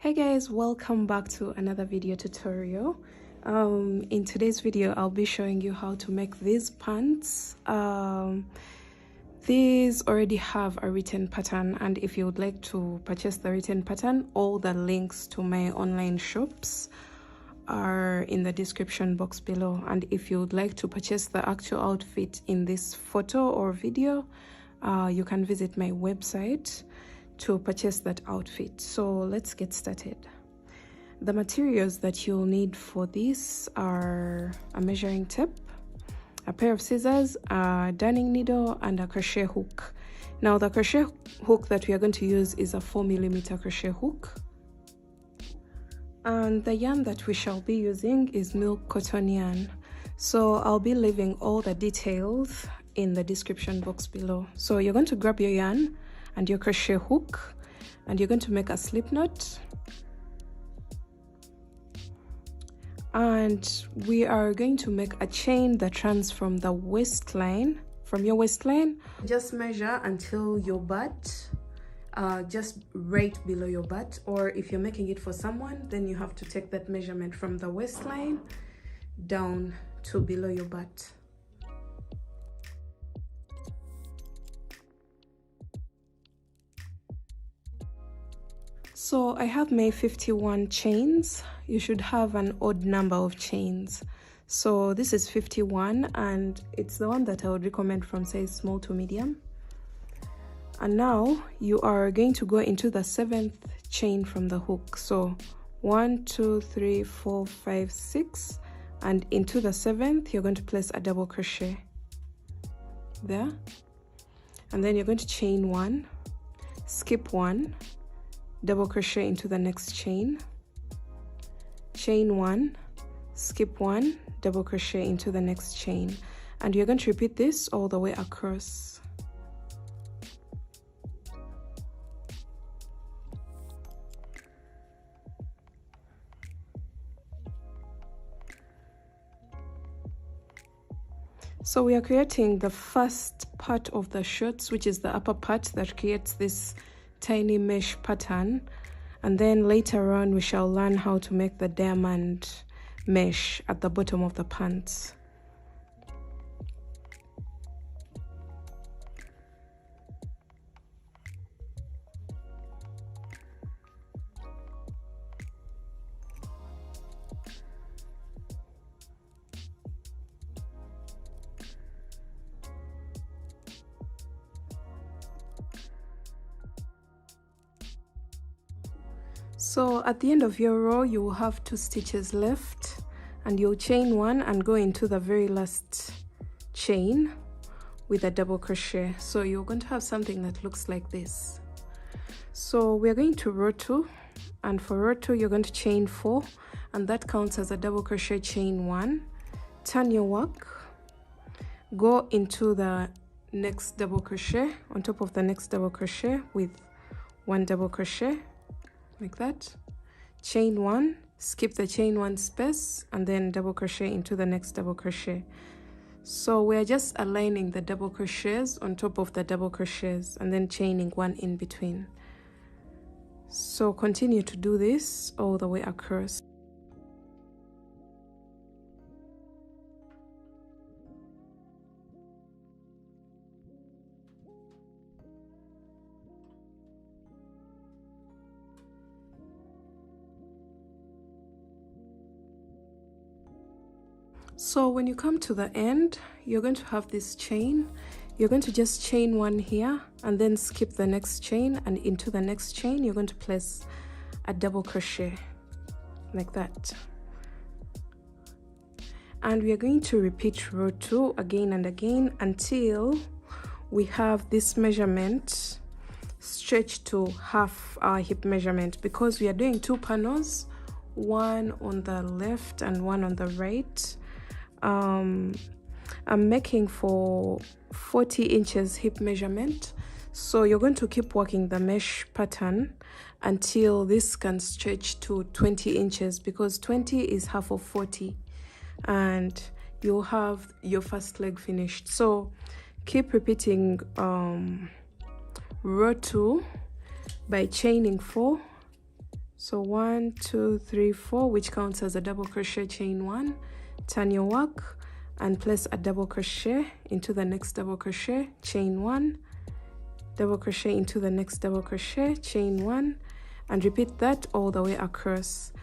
Hey guys, welcome back to another video tutorial. In today's video I'll be showing you how to make these pants. These already have a written pattern, and if you would like to purchase the written pattern, all the links to my online shops are in the description box below. And if you would like to purchase the actual outfit in this photo or video, you can visit my website to purchase that outfit. So let's get started. The materials that you'll need for this are a measuring tape, a pair of scissors, a darning needle, and a crochet hook. Now the crochet hook that we are going to use is a 4mm crochet hook, and the yarn that we shall be using is milk cotton yarn. So I'll be leaving all the details in the description box below. So you're going to grab your yarn and your crochet hook, and you're going to make a slip knot, and we are going to make a chain that runs from the waistline. From your waistline, just measure until your butt, just right below your butt, or if you're making it for someone, then you have to take that measurement from the waistline down to below your butt. So I have my 51 chains. You should have an odd number of chains. So this is 51, and it's the one that I would recommend from size small to medium. And now you are going to go into the 7th chain from the hook. So 1, 2, 3, 4, 5, 6, and into the 7th you're going to place a double crochet there, and then you're going to chain 1, skip 1, double crochet into the next chain, chain 1, skip 1, double crochet into the next chain, and you're going to repeat this all the way across. So we are creating the first part of the shorts, which is the upper part that creates this tiny mesh pattern, and then later on we shall learn how to make the diamond mesh at the bottom of the pants. So at the end of your row you will have 2 stitches left, and you'll chain 1 and go into the very last chain with a double crochet. So you're going to have something that looks like this. So we're going to row 2, and for row 2 you're going to chain 4, and that counts as a double crochet. Chain 1, turn your work, go into the next double crochet on top of the next double crochet with 1 double crochet like that, chain 1, skip the chain 1 space, and then double crochet into the next double crochet. So we're just aligning the double crochets on top of the double crochets and then chaining 1 in between. So continue to do this all the way across. So when you come to the end, you're going to have this chain. You're going to just chain 1 here and then skip the next chain, and into the next chain you're going to place a double crochet like that. And we are going to repeat row 2 again and again until we have this measurement stretched to half our hip measurement, because we are doing 2 panels, one on the left and one on the right. I'm making for 40 inches hip measurement, so you're going to keep working the mesh pattern until this can stretch to 20 inches, because 20 is half of 40, and you'll have your first leg finished. So keep repeating row 2 by chaining 4, So 1 2 3 4, which counts as a double crochet, chain 1, turn your work and place a double crochet into the next double crochet, chain 1, double crochet into the next double crochet, chain 1, and repeat that all the way across,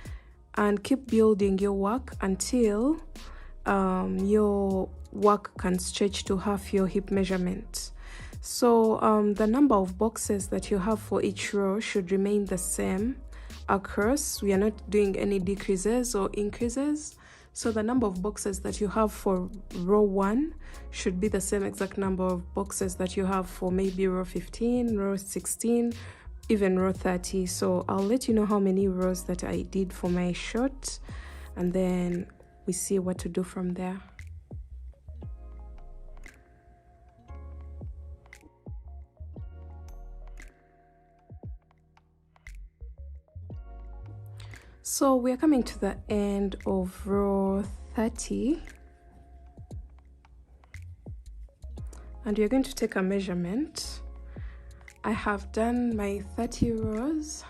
and keep building your work until your work can stretch to half your hip measurement. So the number of boxes that you have for each row should remain the same across. We are not doing any decreases or increases. So the number of boxes that you have for row 1 should be the same exact number of boxes that you have for maybe row 15, row 16, even row 30. So I'll let you know how many rows that I did for my short, and then we see what to do from there. So we are coming to the end of row 30, and you're going to take a measurement. I have done my 30 rows,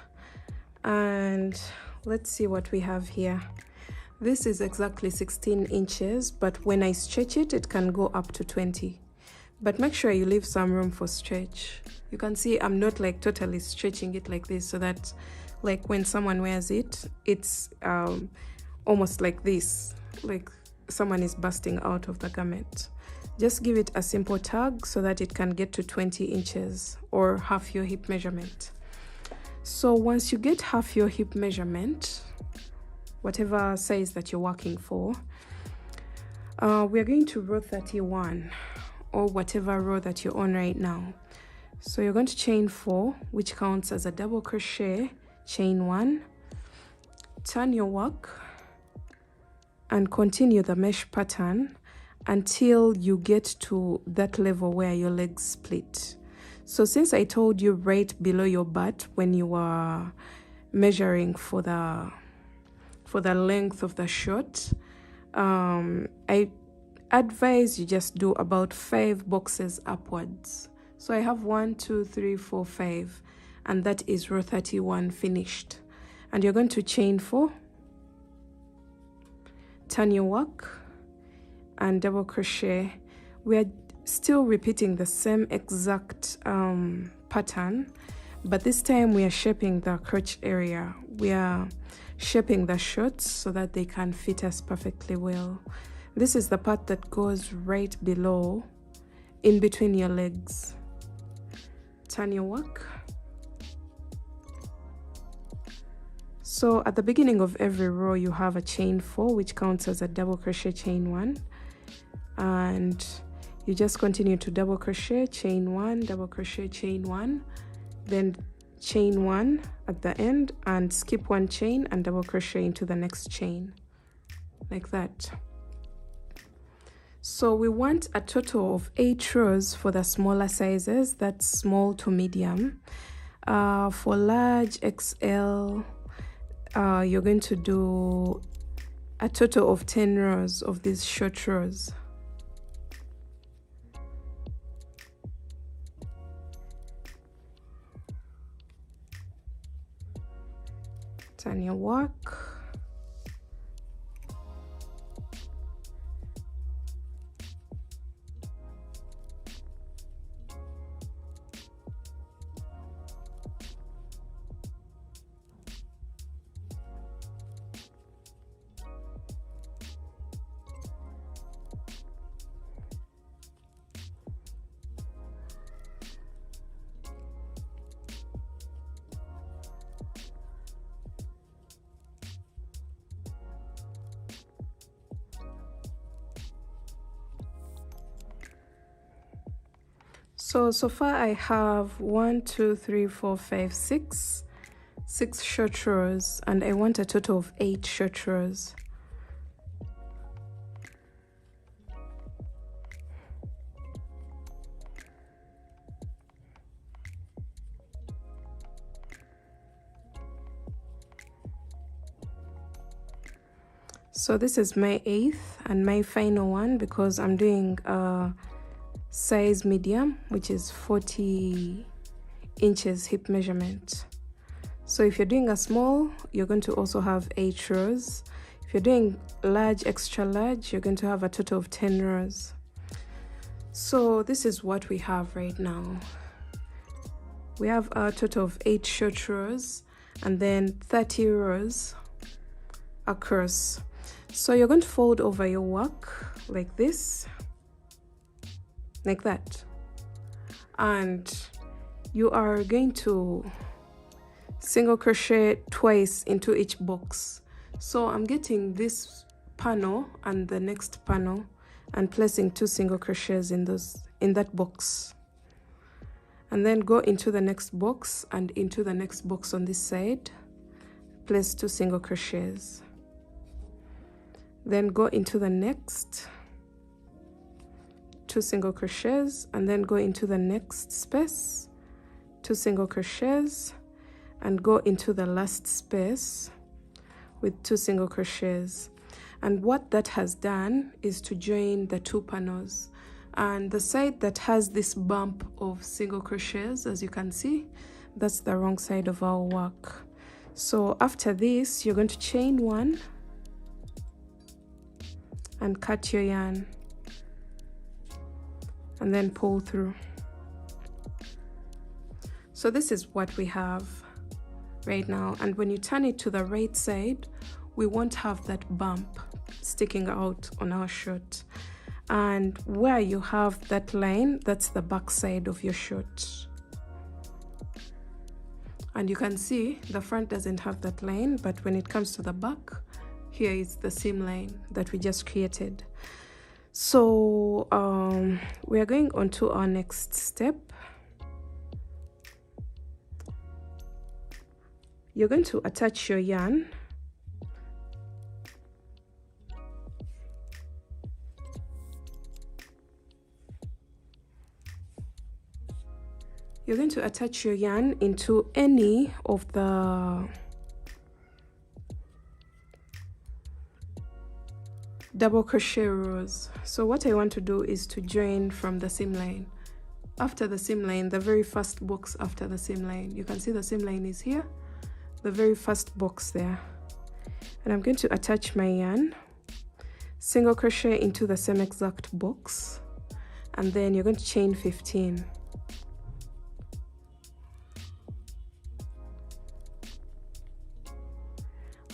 and let's see what we have here. This is exactly 16 inches, but when I stretch it, it can go up to 20. But make sure you leave some room for stretch. You can see I'm not like totally stretching it like this, so that like when someone wears it, it's almost like this, like someone is busting out of the garment. Just give it a simple tug so that it can get to 20 inches or half your hip measurement. So once you get half your hip measurement, whatever size that you're working for, we are going to row 31 or whatever row that you're on right now. So you're going to chain 4, which counts as a double crochet, chain 1, turn your work and continue the mesh pattern until you get to that level where your legs split. So since I told you right below your butt when you were measuring for the length of the short, I advise you just do about 5 boxes upwards. So I have 1 2 3 4 5, and that is row 31 finished. And you're going to chain 4, turn your work and double crochet. We are still repeating the same exact pattern, but this time we are shaping the crotch area. We are shaping the shorts so that they can fit us perfectly well. This is the part that goes right below, in between your legs. Turn your work. So at the beginning of every row you have a chain 4, which counts as a double crochet, chain 1, and you just continue to double crochet, chain 1, double crochet, chain 1, then chain 1 at the end and skip 1 chain and double crochet into the next chain, like that. So we want a total of 8 rows for the smaller sizes, that's small to medium. For large XL, you're going to do a total of 10 rows of these short rows. Turn your work. So far I have 1 2 3 4 5 6 short rows, and I want a total of 8 short rows. So this is my 8th and my final one, because I'm doing size medium, which is 40 inches hip measurement. So if you're doing a small, you're going to also have 8 rows. If you're doing large, extra large, you're going to have a total of 10 rows. So this is what we have right now. We have a total of 8 short rows and then 30 rows across. So you're going to fold over your work like this, like that, and you are going to single crochet twice into each box. So I'm getting this panel and the next panel and placing 2 single crochets in that box, and then go into the next box and into the next box on this side, place 2 single crochets, then go into the next, 2 single crochets, and then go into the next space, 2 single crochets, and go into the last space with 2 single crochets. And what that has done is to join the 2 panels, and the side that has this bump of single crochets, as you can see, that's the wrong side of our work. So after this, you're going to chain 1 and cut your yarn and then pull through. So this is what we have right now, and when you turn it to the right side, we won't have that bump sticking out on our shirt. And where you have that line, that's the back side of your shirt. And you can see the front doesn't have that line, but when it comes to the back, here is the seam line that we just created. So we are going on to our next step. You're going to attach your yarn into any of the double crochet rows. So what I want to do is to join from the seam line. After the seam line, the very first box after the seam line, you can see the seam line is here, the very first box there. And I'm going to attach my yarn, single crochet into the same exact box, and then you're going to chain 15.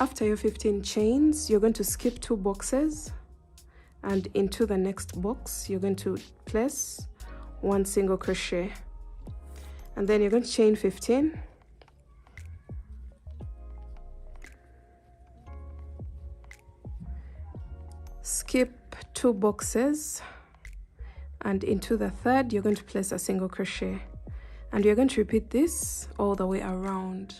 After your 15 chains, you're going to skip 2 boxes, and into the next box you're going to place 1 single crochet, and then you're going to chain 15, skip 2 boxes, and into the third you're going to place a single crochet, and you're going to repeat this all the way around.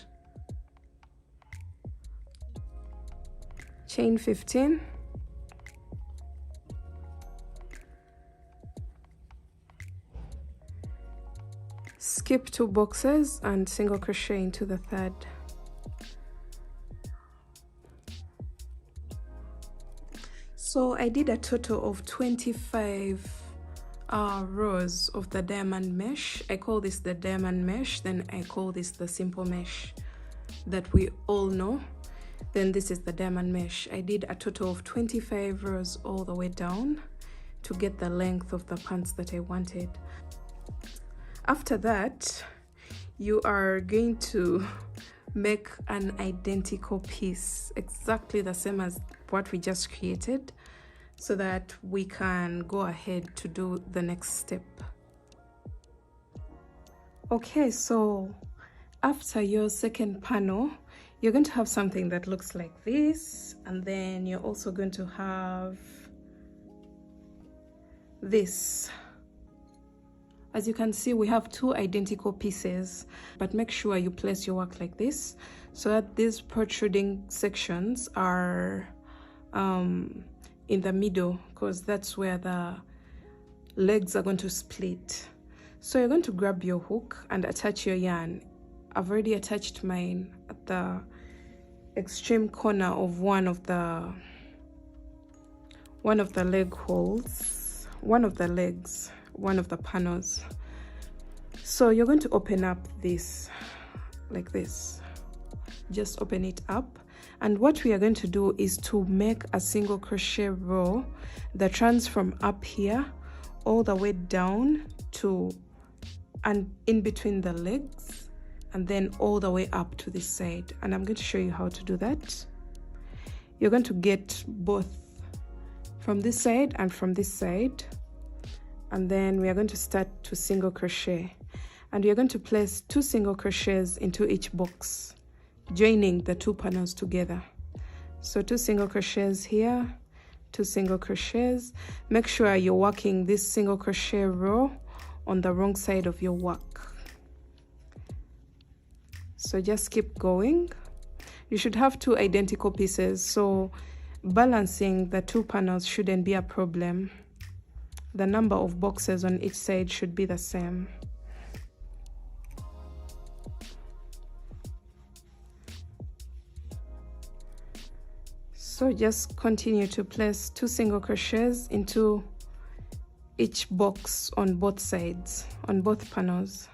Chain 15, skip 2 boxes and single crochet into the third. So I did a total of 25 rows of the diamond mesh. I call this the diamond mesh, then I call this the simple mesh that we all know. Then this is the diamond mesh. I did a total of 25 rows all the way down to get the length of the pants that I wanted. After that, you are going to make an identical piece, exactly the same as what we just created, so that we can go ahead to do the next step. Okay, so after your second panel, you're going to have something that looks like this, and then you're also going to have this. As you can see, we have 2 identical pieces, but make sure you place your work like this so that these protruding sections are in the middle, because that's where the legs are going to split. So you're going to grab your hook and attach your yarn. I've already attached mine at the extreme corner of one of the leg holes, one of the legs, one of the panels. So you're going to open up this like this, just open it up. And what we are going to do is to make a single crochet row that runs from up here all the way down to and in between the legs, and then all the way up to this side. And I'm going to show you how to do that. You're going to get both from this side and from this side, and then we are going to start to single crochet, and we are going to place 2 single crochets into each box, joining the 2 panels together. So 2 single crochets here, 2 single crochets. Make sure you're working this single crochet row on the wrong side of your work. So just keep going. You should have 2 identical pieces, so balancing the 2 panels shouldn't be a problem. The number of boxes on each side should be the same. So just continue to place 2 single crochets into each box on both sides, on both panels.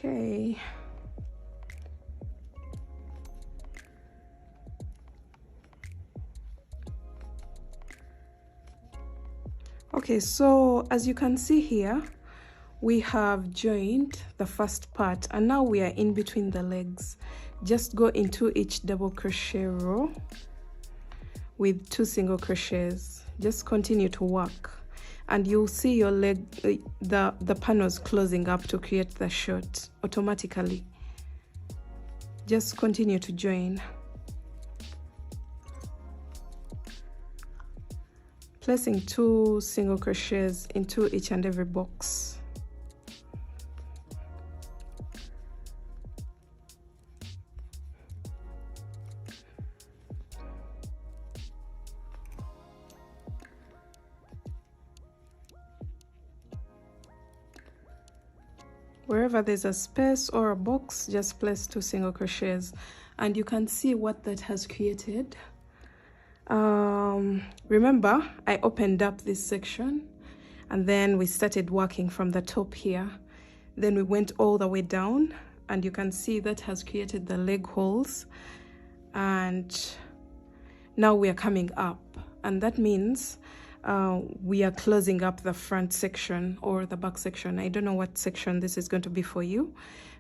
Okay. Okay, so as you can see here, we have joined the first part, and now we are in between the legs. Just go into each double crochet row with 2 single crochets. Just continue to work, and you'll see your leg, the panels closing up to create the short automatically. Just continue to join, placing 2 single crochets into each and every box. Wherever there's a space or a box, just place 2 single crochets, and you can see what that has created. Remember, I opened up this section, and then we started working from the top here. Then we went all the way down, and you can see that has created the leg holes. And now we are coming up, and that means we are closing up the front section or the back section. I don't know what section this is going to be for you,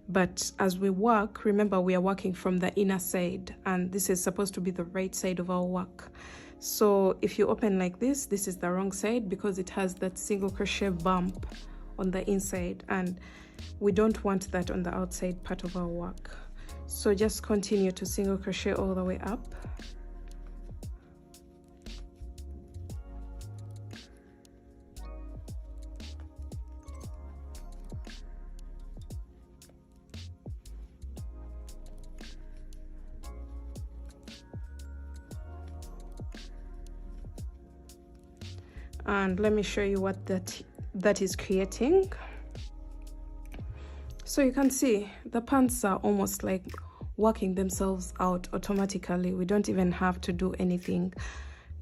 but as we work, remember we are working from the inner side, and this is supposed to be the right side of our work. So if you open like this is the wrong side, because it has that single crochet bump on the inside, and we don't want that on the outside part of our work. So just continue to single crochet all the way up. And let me show you what that is creating. So you can see the pants are almost like working themselves out automatically. We don't even have to do anything.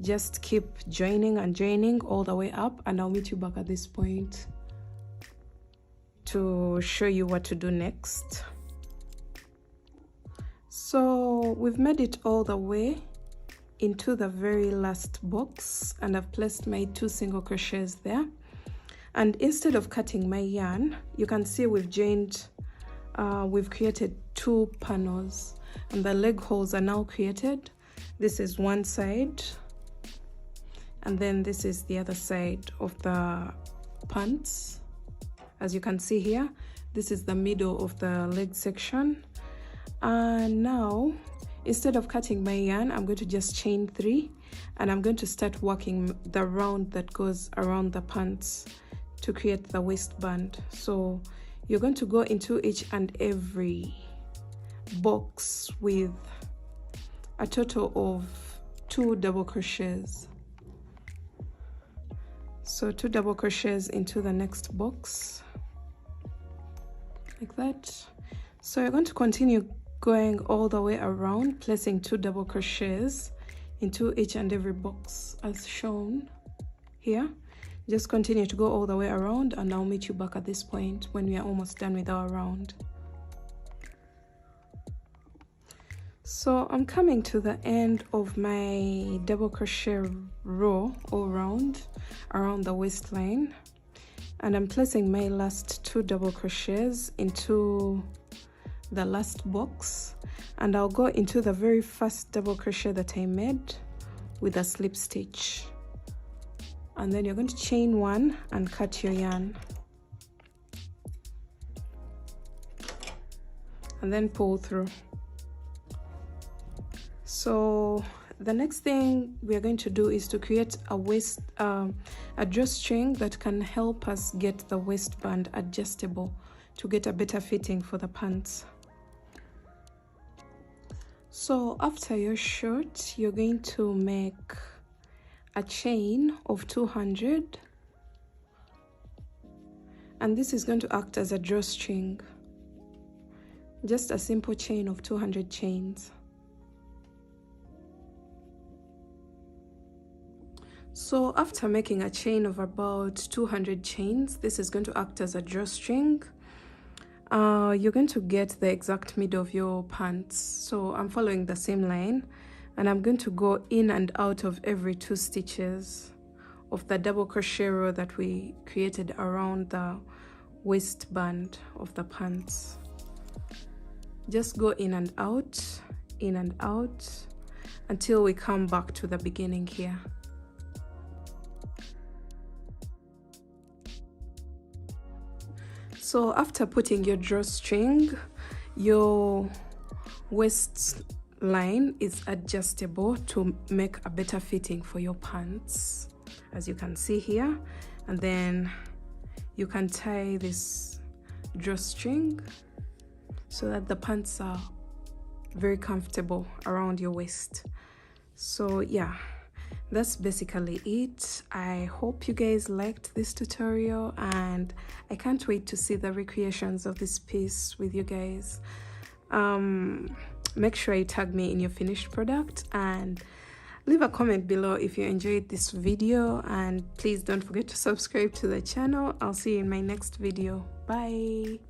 Just keep joining and joining all the way up, and I'll meet you back at this point to show you what to do next. So we've made it all the way into the very last box, and I've placed my 2 single crochets there. And instead of cutting my yarn, you can see we've joined, we've created 2 panels, and the leg holes are now created. This is one side, and then this is the other side of the pants. As you can see here, this is the middle of the leg section. And now, instead of cutting my yarn, I'm going to just chain 3, and I'm going to start working the round that goes around the pants to create the waistband. So you're going to go into each and every box with a total of 2 double crochets. So 2 double crochets into the next box, like that. So you're going to continue going all the way around, placing 2 double crochets into each and every box as shown here. Just continue to go all the way around, and I'll meet you back at this point when we are almost done with our round. So I'm coming to the end of my double crochet row all round around the waistline, and I'm placing my last 2 double crochets into the last box, and I'll go into the very first double crochet that I made with a slip stitch, and then you're going to chain 1 and cut your yarn, and then pull through. So the next thing we are going to do is to create a drawstring that can help us get the waistband adjustable to get a better fitting for the pants. So after your short, you're going to make a chain of 200, and this is going to act as a drawstring, just a simple chain of 200 chains. So after making a chain of about 200 chains, this is going to act as a drawstring. You're going to get the exact middle of your pants. So I'm following the same line, and I'm going to go in and out of every 2 stitches of the double crochet row that we created around the waistband of the pants. Just go in and out until we come back to the beginning here. So after putting your drawstring, your waistline is adjustable to make a better fitting for your pants, as you can see here. And then you can tie this drawstring so that the pants are very comfortable around your waist. So yeah, that's basically it. I hope you guys liked this tutorial, and I can't wait to see the recreations of this piece with you guys. Make sure you tag me in your finished product and leave a comment below if you enjoyed this video, and please don't forget to subscribe to the channel. I'll see you in my next video. Bye.